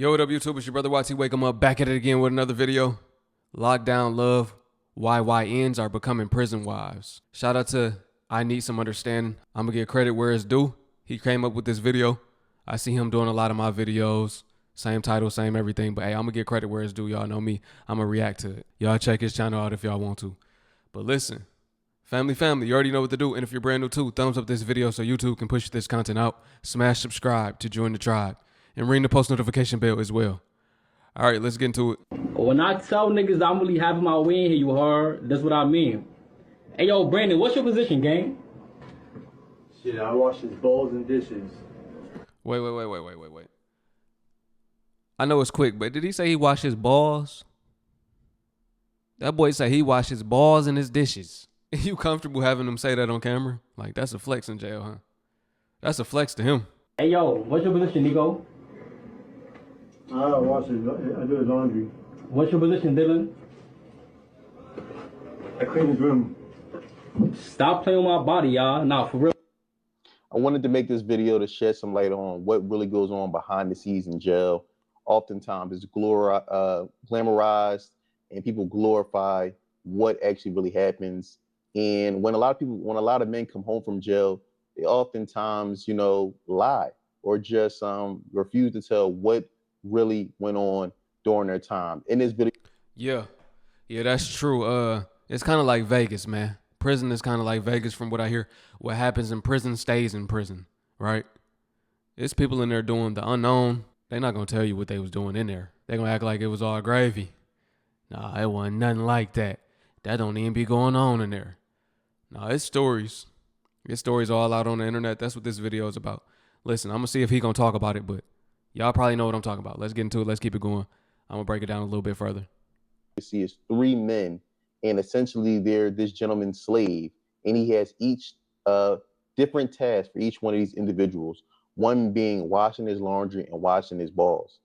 Yo, what up, YouTube? It's your brother YT. Wake 'em up, back at it again with another video. Lockdown love, why YNs are becoming prison wives. Shout out to I Need Some Understanding. I'm gonna give credit where it's due. He came up with this video. I see him doing a lot of my videos. Same title, same everything. But hey, I'm gonna give credit where it's due. Y'all know me. I'm gonna react to it. Y'all check his channel out if y'all want to. But listen, family, you already know what to do. And if you're brand new too, thumbs up this video so YouTube can push this content out. Smash subscribe to join the tribe. And ring the post notification bell as well. All right, let's get into it. When I tell niggas I'm really having my way in here, you heard? That's what I mean. Hey, yo, Brandon, what's your position, gang? Shit, I wash his bowls and dishes. Wait. I know it's quick, but did he say he washed his balls? That boy said he washed his balls and his dishes. You comfortable having him say that on camera? Like, that's a flex in jail, huh? That's a flex to him. Hey, yo, what's your position, Nico? I do his laundry. What's your position, Dylan? I clean his room. Stop playing with my body, y'all. Nah, for real. I wanted to make this video to shed some light on what really goes on behind the scenes in jail. Oftentimes it's glamorized and people glorify what actually really happens. And when a lot of men come home from jail, they oftentimes, lie or just refuse to tell what really went on during their time. In this video. Yeah, that's true. It's kind of like Vegas, man. Prison is kind of like Vegas from what I hear. What happens in prison stays in prison, right? It's people in there doing the unknown. They're not going to tell you what they was doing in there. They're going to act like it was all gravy. Nah, it wasn't nothing like that. That don't even be going on in there. Nah, it's stories. It's stories all out on the internet. That's what this video is about. Listen, I'm going to see if he going to talk about it, but y'all probably know what I'm talking about. Let's get into it. Let's keep it going. I'm going to break it down a little bit further. You see is three men, and essentially they're this gentleman's slave, and he has each different tasks for each one of these individuals, one being washing his laundry and washing his balls.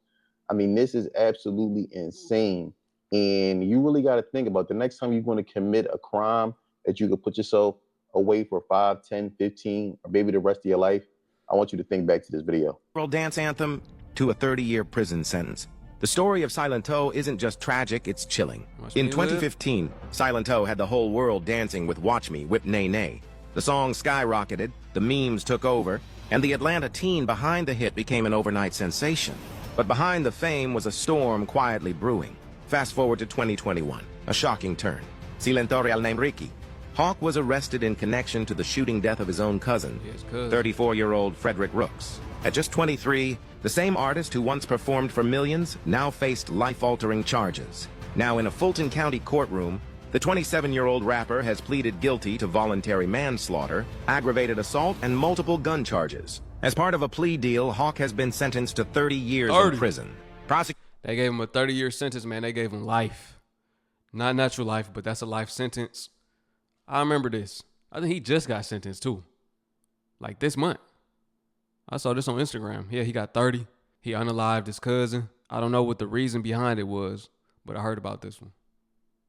I mean, this is absolutely insane, and you really got to think about the next time you're going to commit a crime that you could put yourself away for 5, 10, 15, or maybe the rest of your life. I want you to think back to this video. World dance anthem to a 30-year prison sentence. The story of Silent Toe isn't just tragic, it's chilling. In 2015, Silent Toe had the whole world dancing with Watch Me, Whip Nay Nay. The song skyrocketed, the memes took over, and the Atlanta teen behind the hit became an overnight sensation. But behind the fame was a storm quietly brewing. Fast forward to 2021, a shocking turn. Silento real name Ricky. Hawk was arrested in connection to the shooting death of his own cousin, 34-year-old Frederick Rooks. At just 23, the same artist who once performed for millions now faced life-altering charges. Now in a Fulton County courtroom, the 27-year-old rapper has pleaded guilty to voluntary manslaughter, aggravated assault, and multiple gun charges. As part of a plea deal, Hawk has been sentenced to 30 years in prison. They gave him a 30-year sentence, man. They gave him life. Not natural life, but that's a life sentence. I remember this. I think he just got sentenced too. Like this month. I saw this on Instagram. Yeah, he got 30. He unalived his cousin. I don't know what the reason behind it was, but I heard about this one.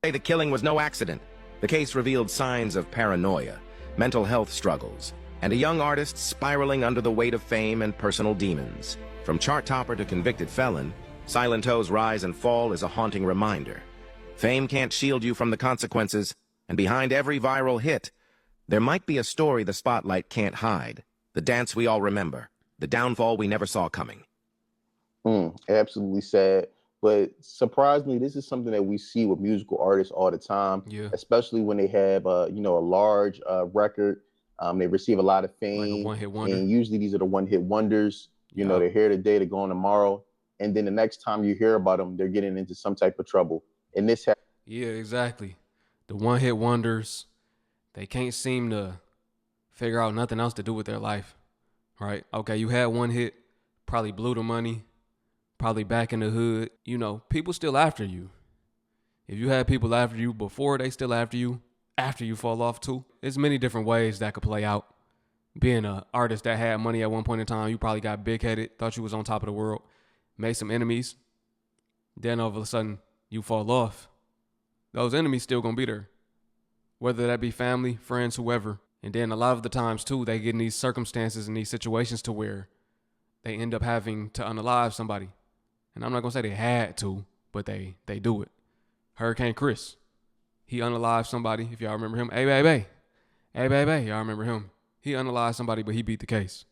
The killing was no accident. The case revealed signs of paranoia, mental health struggles, and a young artist spiraling under the weight of fame and personal demons. From chart topper to convicted felon, Silent Toe's rise and fall is a haunting reminder. Fame can't shield you from the consequences, and behind every viral hit, there might be a story the spotlight can't hide. The dance we all remember, the downfall we never saw coming. Absolutely sad. But surprisingly, this is something that we see with musical artists all the time, especially when they have, a large record. They receive a lot of fame. Like a one-hit wonder. And usually these are the one-hit wonders. They're here today, they're gone tomorrow. And then the next time you hear about them, they're getting into some type of trouble. And this yeah, exactly. The one-hit wonders, they can't seem to figure out nothing else to do with their life, right? Okay, you had one hit, probably blew the money, probably back in the hood. People still after you. If you had people after you before, they still after you fall off too. There's many different ways that could play out. Being an artist that had money at one point in time, you probably got big-headed, thought you was on top of the world, made some enemies. Then all of a sudden, you fall off. Those enemies still gonna be there, whether that be family, friends, whoever. And then a lot of the times too, they get in these circumstances and these situations to where they end up having to unalive somebody And I'm not gonna say they had to, but they do it. Hurricane Chris, he unalived somebody. If y'all remember him, hey baby, y'all remember him? He unalived somebody, but he beat the case.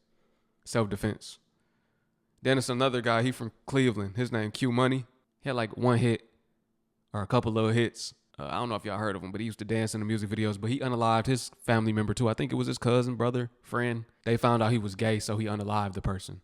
Self-defense. Then it's another guy. He from Cleveland. His name Q Money. He had like one hit or a couple little hits. I don't know if y'all heard of him, but he used to dance in the music videos. But he unalived his family member too. I think it was his cousin, brother, friend. They found out he was gay, so he unalived the person.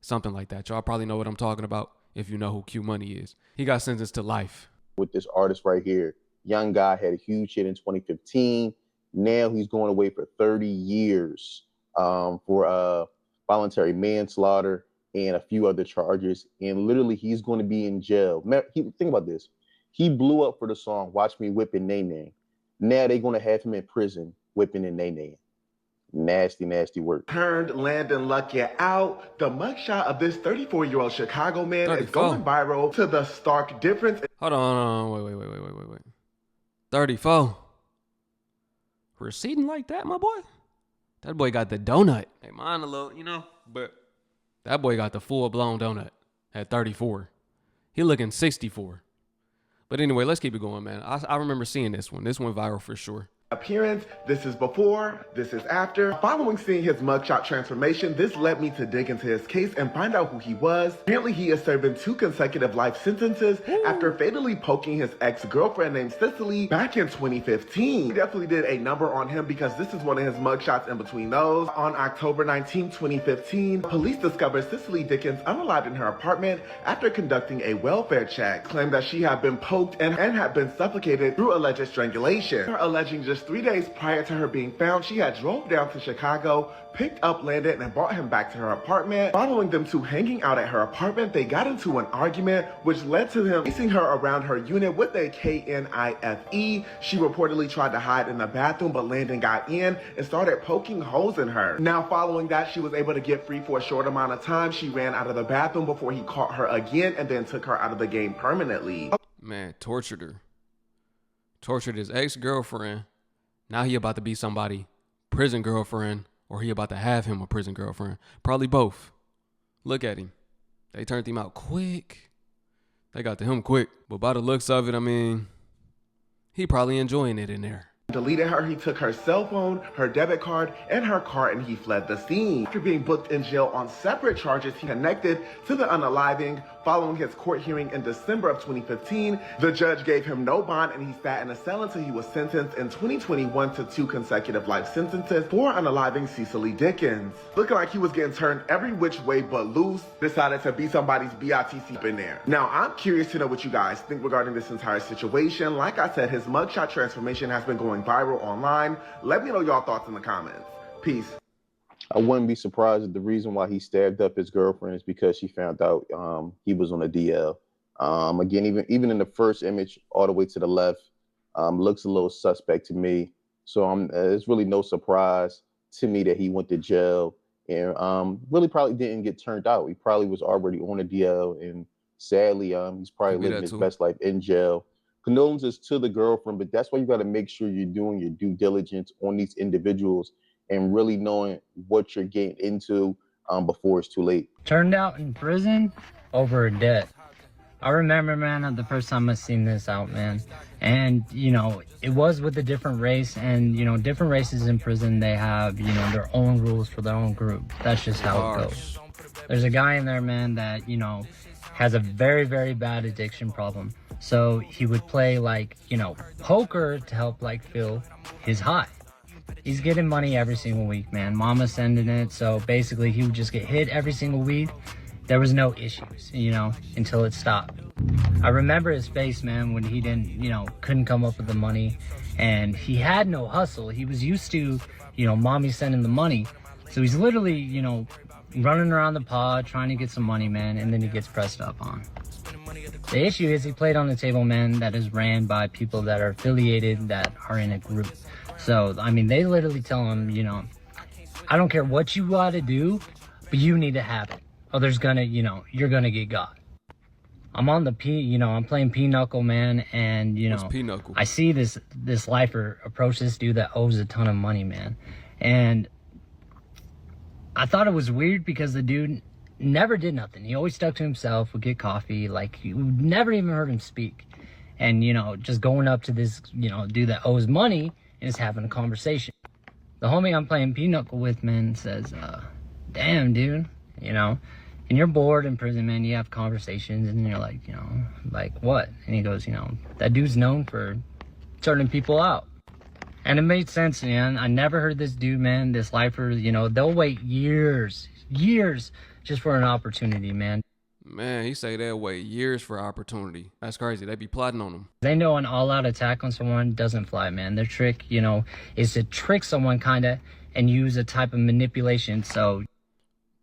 Something like that. Y'all probably know what I'm talking about if you know who Q Money is. He got sentenced to life. With this artist right here, young guy had a huge hit in 2015. Now he's going away for 30 years for voluntary manslaughter and a few other charges. And literally, he's going to be in jail. Think about this. He blew up for the song Watch Me Whippin' Nay Nay. Now they're going to have him in prison whipping in Nay Nay. Nasty, nasty work. Turned Landon Lucky out. The mugshot of this 34-year-old Chicago man is going viral to the stark difference. Hold on. Wait. 34. Receding like that, my boy? That boy got the donut. Hey, mine a little, but that boy got the full-blown donut at 34. He looking 64. But anyway, let's keep it going, man. I remember seeing this one. This went viral for sure. Appearance, this is before, this is after. Following seeing his mugshot transformation, this led me to dig into his case and find out who he was. Apparently, he is serving 2 consecutive life sentences after fatally poking his ex-girlfriend named Cicely back in 2015. He definitely did a number on him because this is one of his mugshots in between those. On October 19, 2015, police discovered Cicely Dickens unalived in her apartment after conducting a welfare check. Claimed that she had been poked and had been suffocated through alleged strangulation. Her alleging just 3 days prior to her being found, she had drove down to Chicago, picked up Landon, and brought him back to her apartment. Following them two hanging out at her apartment, they got into an argument, which led to him chasing her around her unit with a KNIFE. She reportedly tried to hide in the bathroom, but Landon got in and started poking holes in her. Now, following that, she was able to get free for a short amount of time. She ran out of the bathroom before he caught her again and then took her out of the game permanently. Man, tortured her. Tortured his ex-girlfriend. Now he about to be somebody prison girlfriend, or he about to have him a prison girlfriend. Probably both. Look at him. They turned him out quick. They got to him quick. But by the looks of it, I mean, he probably enjoying it in there. Deleted her, he took her cell phone, her debit card, and her car, and he fled the scene. After being booked in jail on separate charges, he connected to the unaliving. Following his court hearing in December of 2015, the judge gave him no bond, and he sat in a cell until he was sentenced in 2021 to 2 consecutive life sentences for unaliving Cicely Dickens. Looking like he was getting turned every which way but loose, decided to be somebody's BITC in there. Now, I'm curious to know what you guys think regarding this entire situation. Like I said, his mugshot transformation has been going viral online. Let me know y'all thoughts in the comments. Peace. I wouldn't be surprised if the reason why he stabbed up his girlfriend is because she found out he was on a DL. Again, even in the first image, all the way to the left, looks a little suspect to me. So it's really no surprise to me that he went to jail and really probably didn't get turned out. He probably was already on a DL, and sadly, he's probably living his best life in jail. Condolences to the girlfriend, but that's why you got to make sure you're doing your due diligence on these individuals and really knowing what you're getting into before it's too late. Turned out in prison over a debt. I remember, man, the first time I seen this out, man. And, it was with a different race. And, different races in prison, they have, their own rules for their own group. That's just how it goes. There's a guy in there, man, that, has a very, very bad addiction problem. So he would play, poker to help, fill his high. He's getting money every single week, man. Mama's sending it. So basically, he would just get hit every single week. There was no issues, until it stopped. I remember his face, man, when he didn't, couldn't come up with the money. And he had no hustle. He was used to, mommy sending the money. So he's literally, running around the pod trying to get some money, man. And then he gets pressed up on. The issue is he played on a table, man, that is ran by people that are affiliated, that are in a group. So, they literally tell him, I don't care what you gotta do, but you need to have it. Or there's gonna, you're gonna get got. I'm on the I'm playing Pinochle, man, and, I see this lifer approach this dude that owes a ton of money, man. And I thought it was weird because the dude never did nothing. He always stuck to himself, would get coffee, like you never even heard him speak. And, you know, just going up to this, you know, dude that owes money and is having a conversation. The homie I'm playing pinochle with, man, says, damn, dude, you know, and you're bored in prison, man, you have conversations, and you're like, you know, like what? And he goes, you know, that dude's known for turning people out. And it made sense, man. I never heard this dude, man, this lifer, you know, they'll wait years just for an opportunity, man. Man, he say they'll wait years for opportunity. That's crazy. They be plotting on them. They know an all-out attack on someone doesn't fly, man. Their trick, you know, is to trick someone kind of and use a type of manipulation. So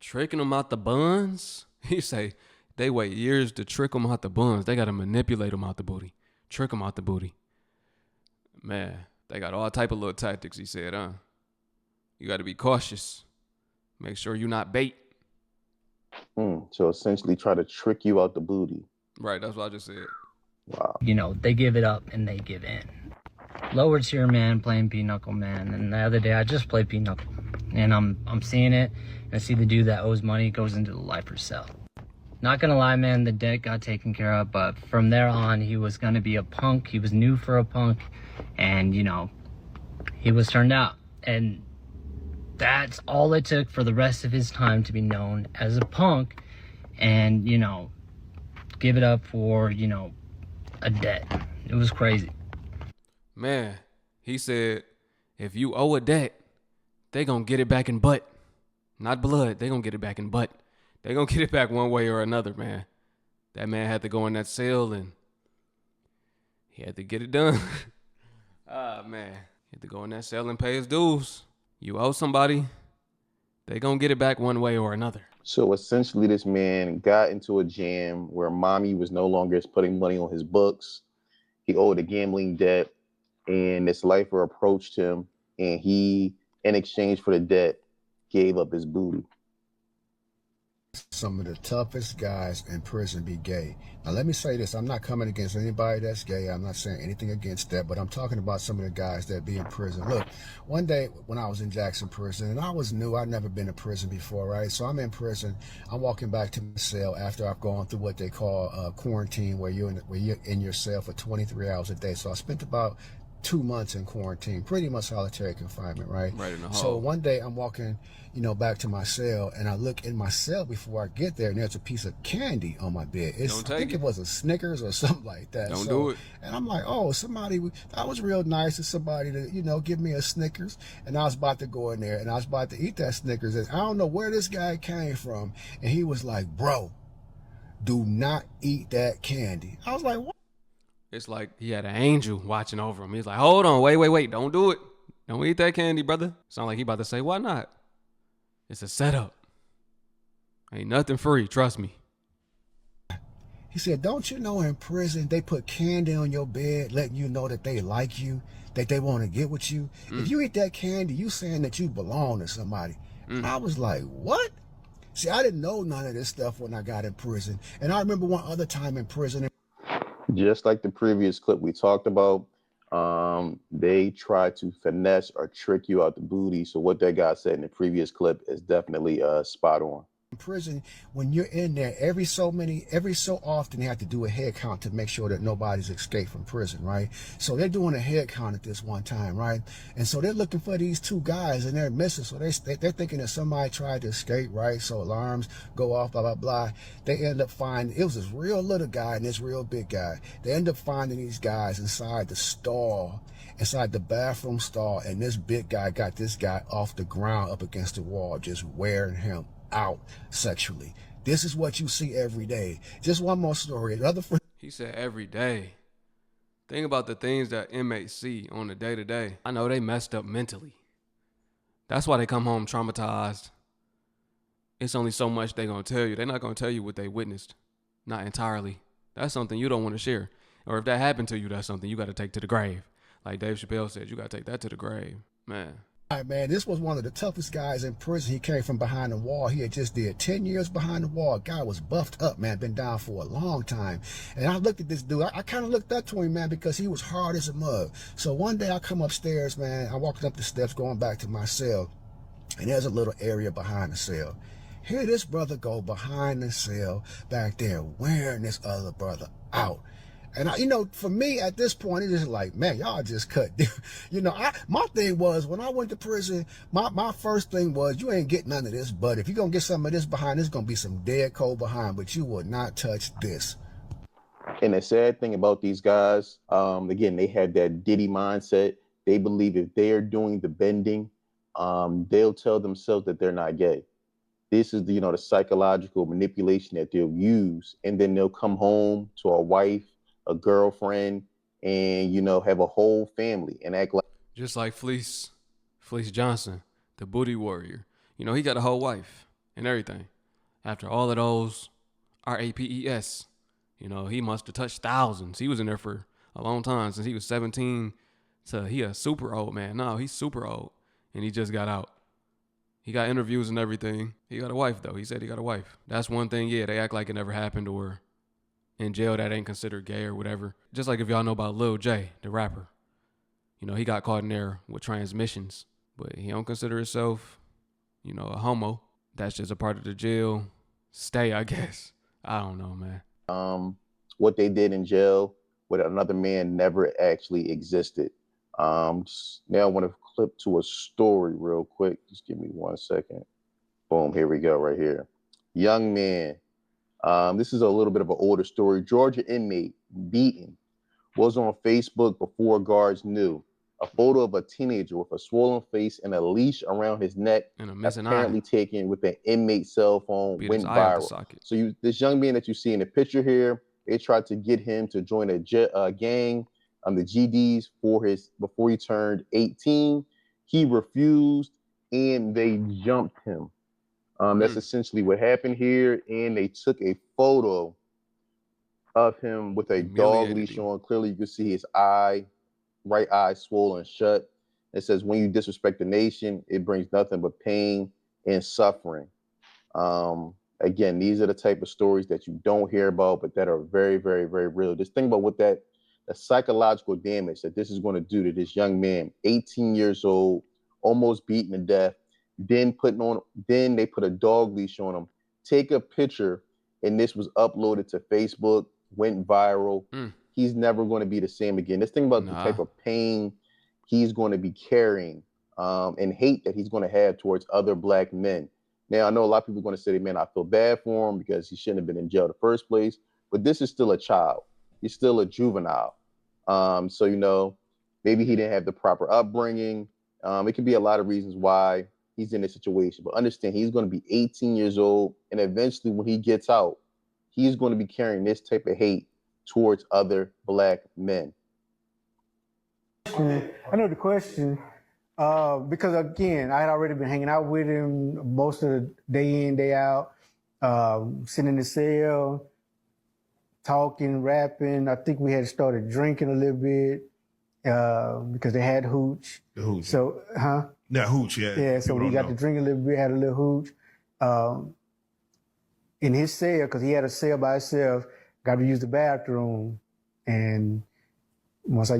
tricking them out the buns? He say they wait years to trick them out the buns. They got to manipulate them out the booty. Trick them out the booty. Man, they got all type of little tactics, he said, huh? You got to be cautious. Make sure you're not bait. So essentially try to trick you out the booty. Right, that's what I just said. Wow. You know, they give it up and they give in. Lowered's here, man, playing pinochle, man. And the other day I just played pinochle. And I'm seeing it, and I see the dude that owes money goes into the lifer's cell. Not gonna lie, man, the debt got taken care of, but from there on, he was gonna be a punk. He was new for a punk, and, you know, he was turned out. And that's all it took for the rest of his time to be known as a punk and, you know, give it up for, you know, a debt. It was crazy. Man, he said, if you owe a debt, they gonna get it back in butt. Not blood, they gonna get it back in butt. They gonna get it back one way or another, man. That man had to go in that cell and he had to get it done. Man. He had to go in that cell and pay his dues. You owe somebody, they gonna get it back one way or another. So essentially this man got into a jam where mommy was no longer putting money on his books. He owed a gambling debt, and this lifer approached him, and he, in exchange for the debt, gave up his booty. Some of the toughest guys in prison be gay. Now let me say this, I'm not coming against anybody that's gay. I'm not saying anything against that, but I'm talking about some of the guys that be in prison. Look, one day when I was in Jackson prison, and I was new, I'd never been to prison before, right? So I'm in prison, I'm walking back to my cell after I've gone through what they call quarantine, where you're in your cell for 23 hours a day. So I spent about 2 months in quarantine, pretty much solitary confinement, right? Right in the hall. So one day I'm walking, you know, back to my cell, and I look in my cell before I get there, and there's a piece of candy on my bed. I think it was a Snickers or something like that. Don't do it. And I'm like, oh, that was real nice of somebody to, you know, give me a Snickers. And I was about to go in there, and I was about to eat that Snickers, and I don't know where this guy came from, and he was like, bro, do not eat that candy. I was like, what? It's like he had an angel watching over him. He's like, hold on, wait, don't do it. Don't eat that candy, brother. Sound like he about to say, why not? It's a setup. Ain't nothing free, trust me. He said, don't you know in prison they put candy on your bed letting you know that they like you, that they want to get with you? If you eat that candy, you saying that you belong to somebody. I was like, what? See, I didn't know none of this stuff when I got in prison. And I remember one other time in prison. Just like the previous clip we talked about, they try to finesse or trick you out the booty. So what that guy said in the previous clip is definitely spot on. In prison, when you're in there, every so often they have to do a head count to make sure that nobody's escaped from prison, right? So they're doing a head count at this one time, right? And so they're looking for these 2 guys, and they're missing. So they're thinking that somebody tried to escape, right? So alarms go off, blah, blah, blah. They end up finding, it was this real little guy and this real big guy. They end up finding these guys inside the stall, inside the bathroom stall, and this big guy got this guy off the ground up against the wall, just wearing him out sexually. This is what you see every day. Just one more story. He said every day. Think about the things that inmates see on the day-to-day. I know they messed up mentally. That's why they come home traumatized. It's only so much they gonna tell you. They're not gonna tell you what they witnessed. Not entirely. That's something you don't want to share. Or if that happened to you, that's something you got to take to the grave. Like Dave Chappelle said, you got to take that to the grave. Man. All right, man, this was one of the toughest guys in prison. He came from behind the wall. He had just did 10 years behind the wall. Guy was buffed up, man, been down for a long time. And I looked at this dude. I kind of looked up to him, man, because he was hard as a mug. So one day I come upstairs, man. I walked up the steps going back to my cell. And there's a little area behind the cell. Here this brother go behind the cell back there wearing this other brother out. And I, for me at this point, it's just like, man, y'all just cut. My thing was when I went to prison, my first thing was, you ain't getting none of this, but if you're going to get some of this behind, there's going to be some dead cold behind, but you will not touch this. And the sad thing about these guys, again, they have that Diddy mindset. They believe if they're doing the bending, they'll tell themselves that they're not gay. This is the psychological manipulation that they'll use, and then they'll come home to a wife, a girlfriend, and have a whole family and act like Just like Fleece Johnson, the booty warrior. He got a whole wife and everything. After all of those RAPES, he must have touched thousands. He was in there for a long time, since he was 17 to he a super old man. No, he's super old, and he just got out. He got interviews and everything. He got a wife, though. He said he got a wife. That's one thing, yeah, they act like it never happened, or in jail that ain't considered gay or whatever. Just like if y'all know about Lil J, the rapper. He got caught in there with transmissions, but he don't consider himself, a homo. That's just a part of the jail stay, I guess. I don't know, man. what they did in jail with another man never actually existed. Now I want to clip to a story real quick. Just give me 1 second. Boom, here we go right here. Young man. This is a little bit of an older story. Georgia inmate beaten was on Facebook before guards knew. A photo of a teenager with a swollen face and a leash around his neck, apparently taken with an inmate cell phone, went viral. So this young man that you see in the picture here, they tried to get him to join a gang, the GDs, before he turned 18. He refused, and they jumped him. That's essentially what happened here. And they took a photo of him with a dog leash on. Clearly, you can see his right eye swollen shut. It says, when you disrespect the nation, it brings nothing but pain and suffering. Again, these are the type of stories that you don't hear about, but that are very, very, very real. Just think about the psychological damage that this is going to do to this young man, 18 years old, almost beaten to death. Then they put a dog leash on him, take a picture, and this was uploaded to Facebook, went viral. He's never going to be the same again. Let's think about the type of pain he's going to be carrying, and hate that he's going to have towards other black men. Now, I know a lot of people are going to say, man, I feel bad for him because he shouldn't have been in jail in the first place, but this is still a child. He's still a juvenile. So, maybe he didn't have the proper upbringing. It could be a lot of reasons why he's in this situation, but understand he's going to be 18 years old, and eventually when he gets out, he's going to be carrying this type of hate towards other black men. I know the question, because again, I had already been hanging out with him most of the day in, day out, sitting in the cell, talking, rapping. I think we had started drinking a little bit because they had hooch. The hooch. So, Yeah, hooch, yeah. Yeah, so we got to drink a little bit, had a little hooch. In his cell, because he had a cell by himself, got to use the bathroom. And once I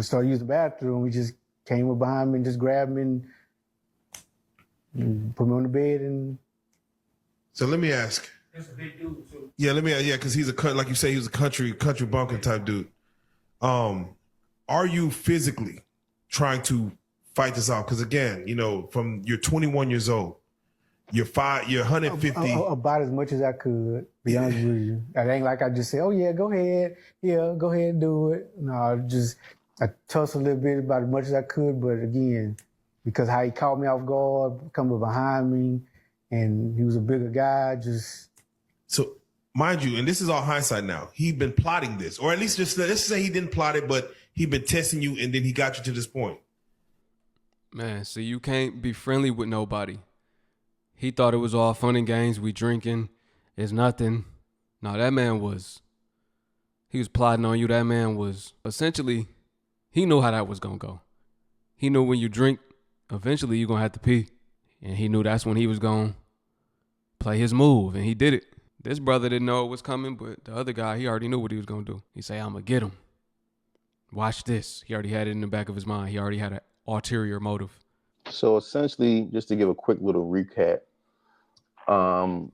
started using the bathroom, we just came up behind me and just grabbed me and put me on the bed. And so let me ask. That's a big dude too. Yeah, because he's like you say, he was a country bumpkin type dude. Are you physically trying to fight this off? Because again, from you're 21 years old, you're 150. About as much as I could, be honest with you. It ain't like I just say, oh yeah, go ahead. Yeah, go ahead and do it. No, I tussle a little bit about as much as I could, but again, because how he caught me off guard, coming behind me, and he was a bigger guy, So, mind you, and this is all hindsight now, he'd been plotting this, or at least let's say he didn't plot it, but he'd been testing you, and then he got you to this point. Man, so you can't be friendly with nobody. He thought it was all fun and games. We drinking. It's nothing. No, that man he was plotting on you. That man was essentially, he knew how that was going to go. He knew when you drink, eventually you're going to have to pee. And he knew that's when he was going to play his move. And he did it. This brother didn't know it was coming, but the other guy, he already knew what he was going to do. He say, I'm going to get him. Watch this. He already had it in the back of his mind. He already had an ulterior motive. So essentially, just to give a quick little recap, um,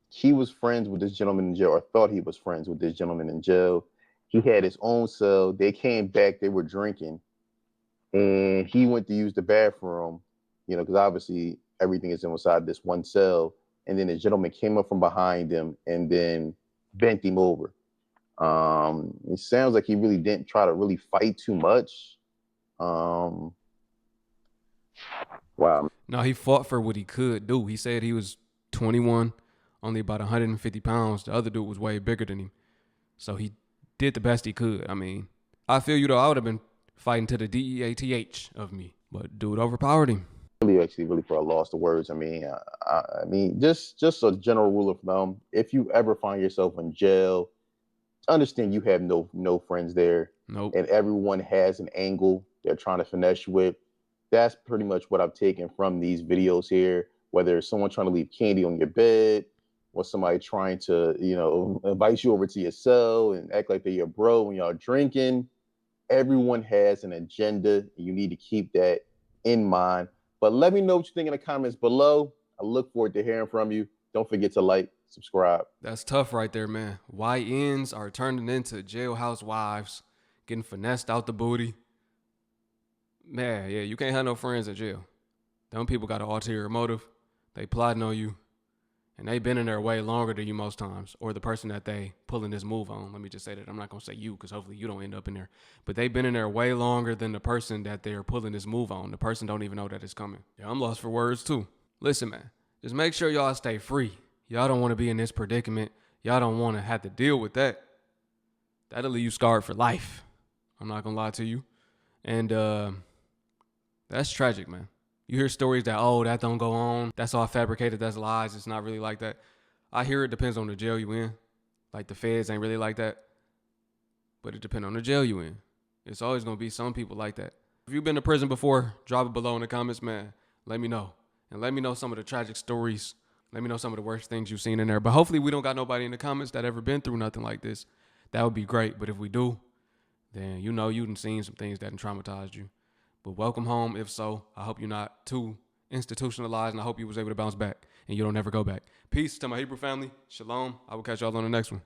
he was friends with this gentleman in jail, or thought he was friends with this gentleman in jail. He had his own cell. They came back, they were drinking, and he went to use the bathroom, because obviously everything is inside this one cell. And then the gentleman came up from behind him and then bent him over. It sounds like he really didn't try to really fight too much. Wow. No, he fought for what he could do. He said he was 21, only about 150 pounds. The other dude was way bigger than him. So he did the best he could. I mean, I feel you though. I would have been fighting to the DEATH of me, but dude overpowered him. Really for a loss of words. I mean, just a general rule of thumb. If you ever find yourself in jail, understand you have no friends there. Nope. And everyone has an angle they're trying to finesse you with. That's pretty much what I've taken from these videos here. Whether it's someone trying to leave candy on your bed, or somebody trying to, invite you over to your cell and act like they're your bro when y'all drinking. Everyone has an agenda. You need to keep that in mind. But let me know what you think in the comments below. I look forward to hearing from you. Don't forget to like, subscribe. That's tough right there, man. YNs are turning into jailhouse wives, getting finessed out the booty. Man, yeah, you can't have no friends in jail. Them people got an ulterior motive. They plotting on you. And they been in there way longer than you most times, or the person that they pulling this move on. Let me just say that. I'm not going to say you, because hopefully you don't end up in there. But they've been in there way longer than the person that they're pulling this move on. The person don't even know that it's coming. Yeah, I'm lost for words too. Listen, man, just make sure y'all stay free. Y'all don't want to be in this predicament. Y'all don't want to have to deal with that. That'll leave you scarred for life. I'm not going to lie to you. And that's tragic, man. You hear stories that, that don't go on. That's all fabricated. That's lies. It's not really like that. I hear it depends on the jail you in. Like the feds ain't really like that. But it depends on the jail you in. It's always going to be some people like that. If you've been to prison before, drop it below in the comments, man. Let me know. And let me know some of the tragic stories. Let me know some of the worst things you've seen in there. But hopefully we don't got nobody in the comments that ever been through nothing like this. That would be great. But if we do, then you done seen some things that done traumatized you. But welcome home, if so. I hope you're not too institutionalized, and I hope you was able to bounce back and you don't ever go back. Peace to my Hebrew family. Shalom. I will catch y'all on the next one.